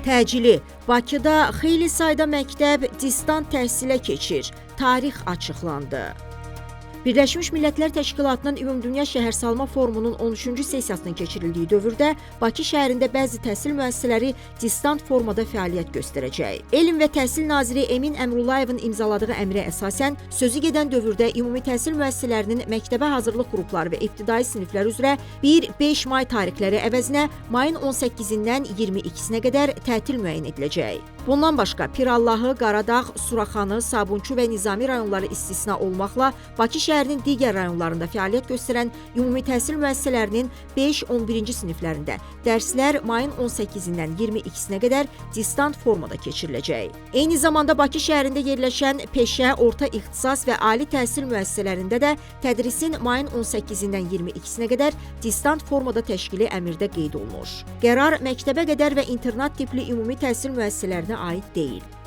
Təcili. Bakıda xeyli sayda məktəb distant təhsilə keçir. Tarix açıqlandı. Birləşmiş Millətlər Təşkilatının Ümumdünya Şəhərsalma Forumunun 13-cü sessiyasının keçirildiyi dövrdə Bakı şəhərində bəzi təhsil müəssisələri distant formada fəaliyyət göstərəcək. Elm və Təhsil naziri Emin Əmrullayevin imzaladığı əmrə əsasən, sözü gedən dövrdə ümumi təhsil müəssisələrinin məktəbə hazırlıq qrupları və ibtidai siniflər üzrə 1-5 may tarixləri əvəzinə mayın 18-dən 22-sinə qədər tətil müəyyən ediləcək. Bundan başqa, Pirallahı, Qaradağ, Suraxanı, Sabunçu və Nizami rayonları istisna olmaqla Bakı şəhərinin digər rayonlarında fəaliyyət göstərən ümumi təhsil müəssisələrinin 5-11-ci siniflərində dərslər mayın 18-dən 22-sinə qədər distant formada keçiriləcək. Eyni zamanda Bakı şəhərində yerləşən peşə, orta ixtisas və ali təhsil müəssisələrində də tədrisin mayın 18-dən 22-sinə qədər distant formada təşkili əmrdə qeyd olunur. Qərar məktəbə qədər və internat tipli ümumi təhsil müəssisələrinə aid deyil.